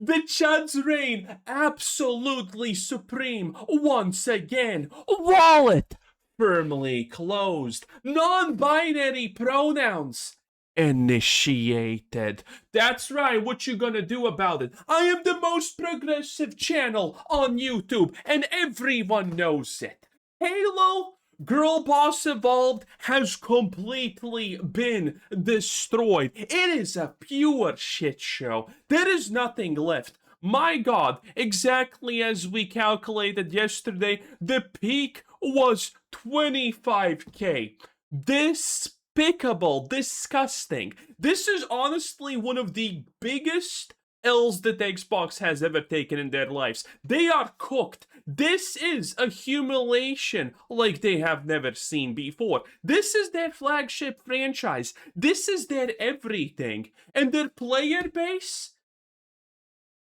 The Chud's reign absolutely supreme once again. Wallet firmly closed. Non-binary pronouns initiated. That's right, what you gonna do about it? I am the most progressive channel on YouTube, and everyone knows it. Halo Girl Boss Evolved has completely been destroyed. It is a pure shit show. There is nothing left. My god, exactly as we calculated yesterday, the peak was 25k. Despicable, disgusting. This is honestly one of the biggest L's that Xbox has ever taken in their lives. They are cooked. This is a humiliation like they have never seen before. This is their flagship franchise. This is their everything. And their player base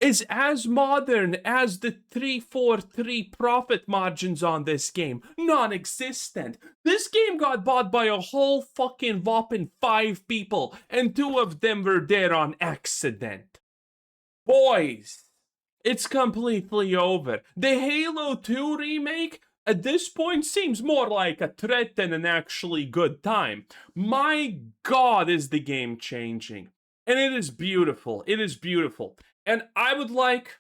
is as modern as the 343 profit margins on this game. Non-existent. This game got bought by a whole fucking whopping 5 people, and 2 of them were there on accident. Boys, it's completely over. The Halo 2 remake at this point seems more like a threat than an actually good time. My god, is the game changing. And it is beautiful. It is beautiful. And I would like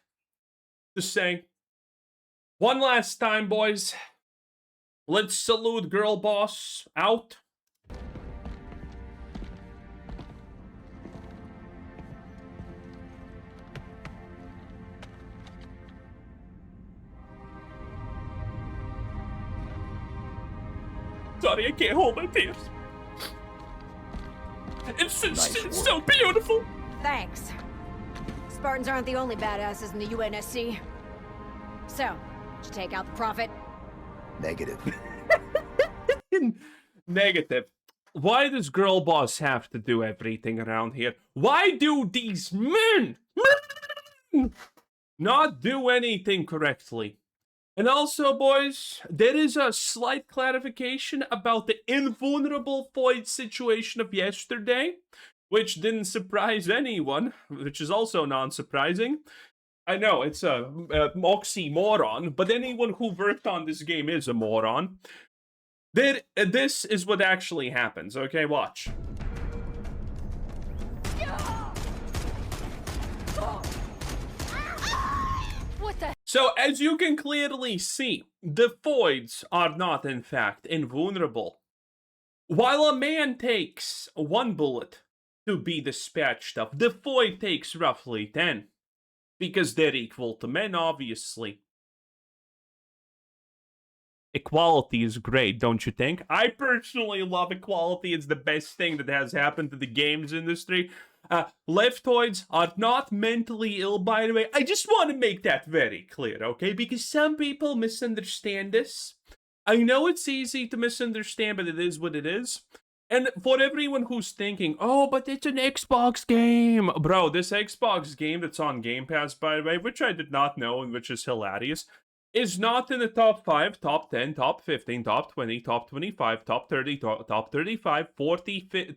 to say, one last time, boys, let's salute Girl Boss out. Sorry, I can't hold my tears. It's so beautiful. Thanks. Spartans aren't the only badasses in the UNSC. So, did you take out the prophet? Negative. Negative. Why does Girl Boss have to do everything around here? Why do these men not do anything correctly? And also, boys, there is a slight clarification about the invulnerable void situation of yesterday, which didn't surprise anyone, which is also non-surprising. I know, it's a oxymoron, but anyone who worked on this game is a moron. This is what actually happens, okay? Watch. So, as you can clearly see, the voids are not, in fact, invulnerable. While a man takes 1 bullet to be dispatched of, the void takes roughly 10. Because they're equal to men, obviously. Equality is great, don't you think? I personally love equality. It's the best thing that has happened to the games industry. Leftoids are not mentally ill, by the way. I just want to make that very clear, okay? Because some people misunderstand this. I know it's easy to misunderstand, but it is what it is. And for everyone who's thinking, oh, but it's an Xbox game. Bro, this Xbox game that's on Game Pass, by the way, which I did not know and which is hilarious, is not in the top 5, top 10, top 15, top 20, top 25, top 30, top 35, 40,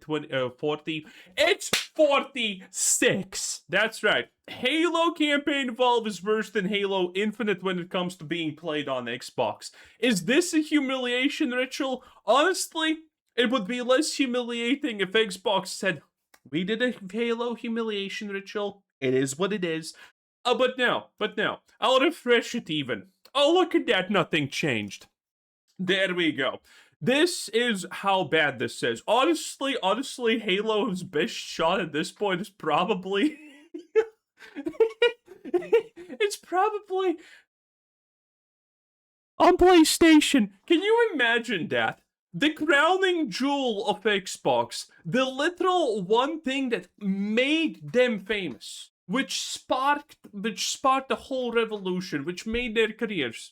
40. It's 46. That's right. Halo Campaign Evolve is worse than Halo Infinite when it comes to being played on Xbox. Is this a humiliation ritual? Honestly, it would be less humiliating if Xbox said, we did a Halo humiliation ritual. It is what it is. But no. I'll refresh it even. Oh, look at that. Nothing changed. There we go. This is how bad this is. Honestly, Halo's best shot at this point is probably... it's probably... on PlayStation. Can you imagine that? The crowning jewel of Xbox. The literal one thing that made them famous. Which sparked the whole revolution, which made their careers,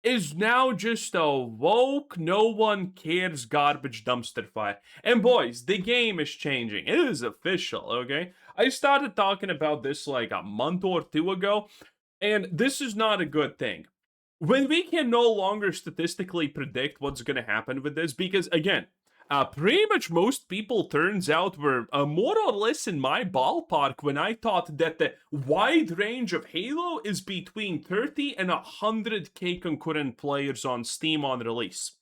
is now just a woke, no one cares garbage dumpster fire. And boys, the game is changing. It is official, okay? I started talking about this like a month or 2 ago, and this is not a good thing. When we can no longer statistically predict what's going to happen with this, because again, Pretty much most people, turns out, were more or less in my ballpark when I thought that the wide range of Halo is between 30 and 100k concurrent players on Steam on release.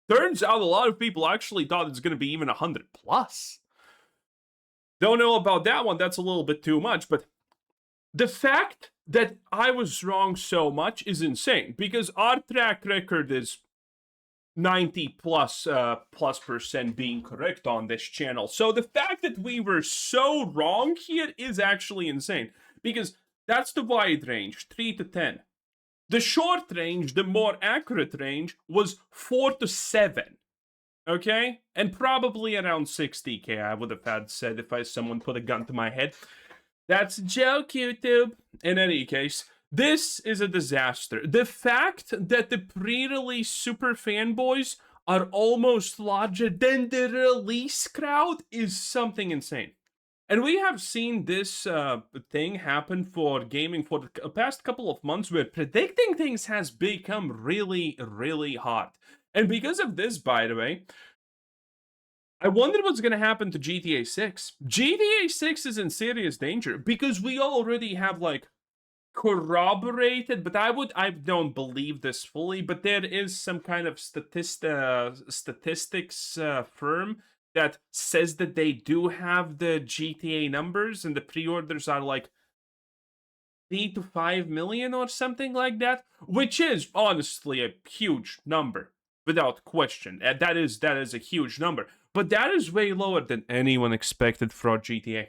Turns out a lot of people actually thought it's going to be even 100 plus. Don't know about that one, that's a little bit too much, but the fact that I was wrong so much is insane, because our track record is 90 plus percent being correct on this channel. So the fact that we were so wrong here is actually insane, because that's the wide range, 3 to 10. The short range, the more accurate range, was 4 to 7. Okay? And probably around 60k, I would have had said if someone put a gun to my head. That's a joke, YouTube. In any case, this is a disaster. The fact that the pre-release super fanboys are almost larger than the release crowd is something insane. And we have seen this thing happen for gaming for the past couple of months, where predicting things has become really, really hard. And because of this, by the way, I wonder what's going to happen to GTA 6. GTA 6 is in serious danger because we already have, like, corroborated, but I don't believe this fully, but there is some kind of statistics firm that says that they do have the GTA numbers, and the pre-orders are like 3 to 5 million or something like that, which is honestly a huge number, without question. That is a huge number, but that is way lower than anyone expected for GTA.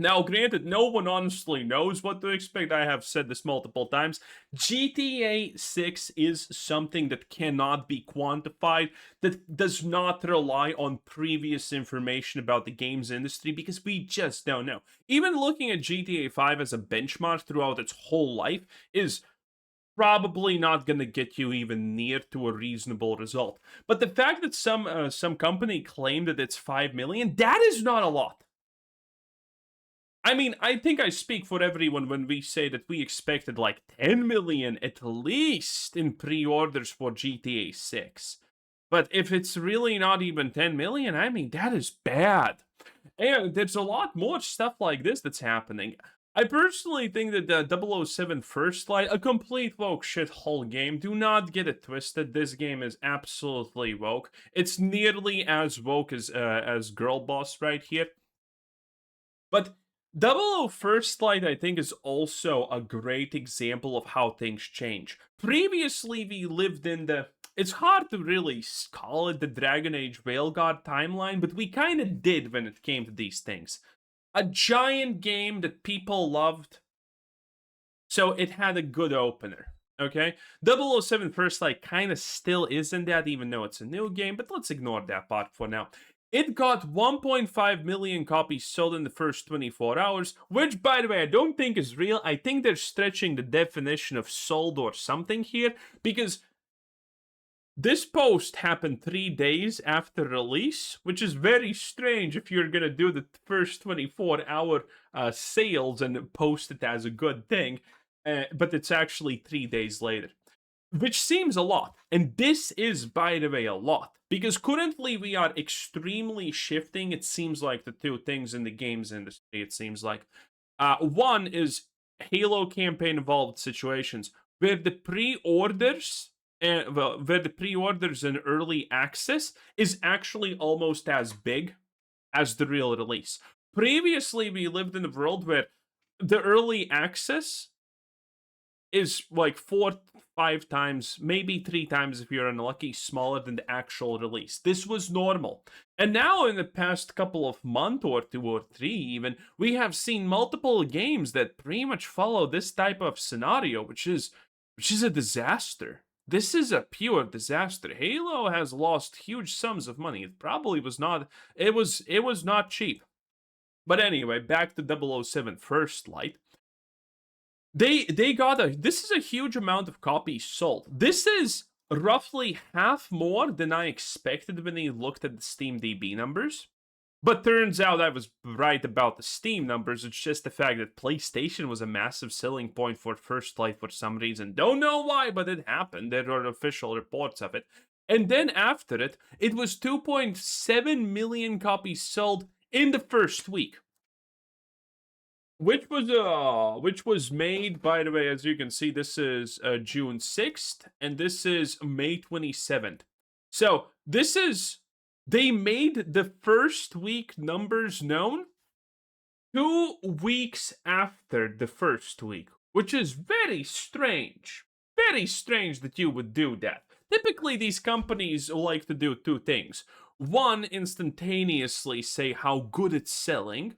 Now, granted, no one honestly knows what to expect. I have said this multiple times. GTA 6 is something that cannot be quantified, that does not rely on previous information about the games industry, because we just don't know. Even looking at GTA 5 as a benchmark throughout its whole life is probably not going to get you even near to a reasonable result. But the fact that some company claimed that it's 5 million, that is not a lot. I mean, I think I speak for everyone when we say that we expected like 10 million at least in pre-orders for GTA 6. But if it's really not even 10 million, I mean, that is bad. And there's a lot more stuff like this that's happening. I personally think that the 007 First Light, a complete woke shithole game. Do not get it twisted. This game is absolutely woke. It's nearly as woke as Girl Boss right here. But 00 First Light, I think, is also a great example of how things change. Previously, we lived in it's hard to really call it the Dragon Age Railguard timeline, but we kind of did when it came to these things. A giant game that people loved, so it had a good opener, okay? 007 First Light kind of still isn't that, even though it's a new game, but let's ignore that part for now. It got 1.5 million copies sold in the first 24 hours, which, by the way, I don't think is real. I think they're stretching the definition of sold or something here, because this post happened 3 days after release, which is very strange if you're gonna do the first 24-hour sales and post it as a good thing, but it's actually 3 days later, which seems a lot. And this is, by the way, a lot, because currently we are extremely shifting, it seems like, the two things in the games industry, it seems like. One is Halo campaign-involved situations, where the pre-orders and early access is actually almost as big as the real release. Previously, we lived in a world where the early access is like 4, 5 times, maybe 3 times if you're unlucky, smaller than the actual release. This was normal. And now in the past couple of months, or 2 or 3 even, we have seen multiple games that pretty much follow this type of scenario, which is a disaster. This is a pure disaster. Halo has lost huge sums of money. It probably was not, it was not cheap. But anyway, back to 007 First Light. They got this is a huge amount of copies sold. This is roughly half more than I expected when I looked at the Steam DB numbers. But turns out I was right about the Steam numbers. It's just the fact that PlayStation was a massive selling point for First Light for some reason. Don't know why, but it happened. There are official reports of it. And then after it, it was 2.7 million copies sold in the first week. Which was made, by the way, as you can see, this is June 6th, and this is May 27th. So they made the first week numbers known 2 weeks after the first week, which is very strange. Very strange that you would do that. Typically, these companies like to do two things. One, instantaneously say how good it's selling.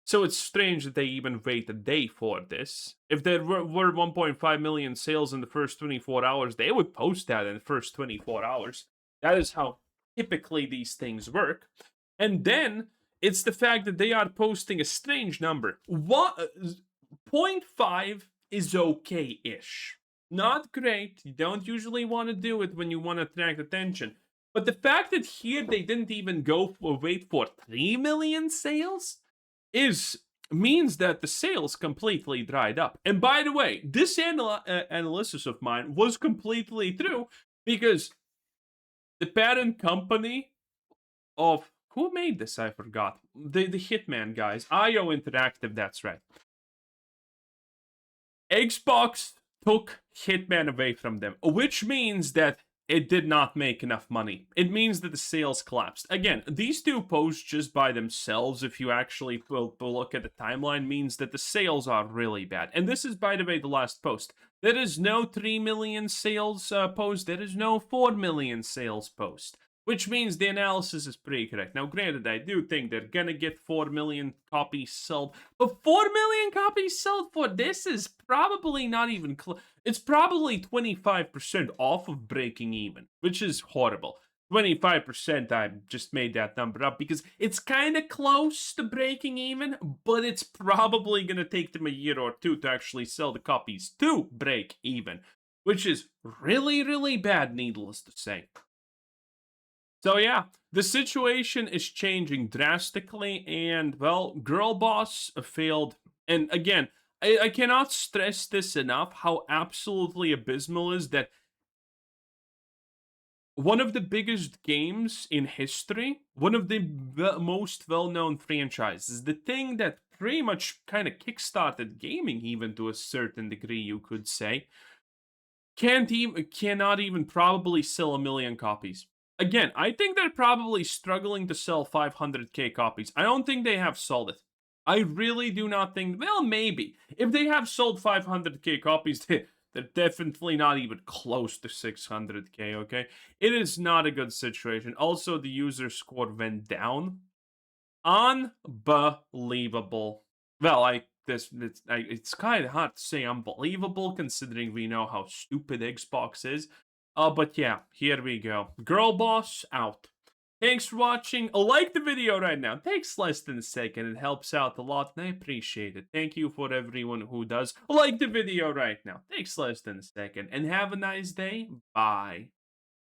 So it's strange that they even wait a day for this. If there were 1.5 million sales in the first 24 hours, they would post that in the first 24 hours. That is how typically these things work. And then it's the fact that they are posting a strange number. 0.5 is okay-ish. Not great. You don't usually want to do it when you want to attract attention. But the fact that here they didn't even wait for 3 million sales means that the sales completely dried up. And by the way, this analysis of mine was completely true, because the parent company of who made this, I forgot. The Hitman guys, IO Interactive, that's right. Xbox took Hitman away from them, which means that it did not make enough money. It means that the sales collapsed. Again, these two posts just by themselves, if you actually look at the timeline, means that the sales are really bad. And this is, by the way, the last post. There is no 3 million sales post. There is no 4 million sales post. Which means the analysis is pretty correct. Now, granted, I do think they're gonna get 4 million copies sold. But 4 million copies sold for this is probably not even close. It's probably 25% off of breaking even, which is horrible. 25%, I just made that number up because it's kind of close to breaking even, but it's probably gonna take them a year or two to actually sell the copies to break even, which is really, really bad, needless to say. So yeah, the situation is changing drastically, and well, Girl Boss failed. And again, I cannot stress this enough, how absolutely abysmal is that one of the biggest games in history, one of the most well-known franchises, the thing that pretty much kind of kickstarted gaming even to a certain degree, you could say, cannot even probably sell 1 million copies. Again, I think they're probably struggling to sell 500k copies. I don't think they have sold it. I really do not think, well, maybe. If they have sold 500k copies, they're definitely not even close to 600k, okay? It is not a good situation. Also, the user score went down. Unbelievable. Well, it's kind of hard to say unbelievable considering we know how stupid Xbox is. But yeah, here we go. Girl Boss out. Thanks for watching. Like the video right now. It takes less than a second. It helps out a lot, and I appreciate it. Thank you for everyone who does like the video right now. Takes less than a second. And have a nice day. Bye.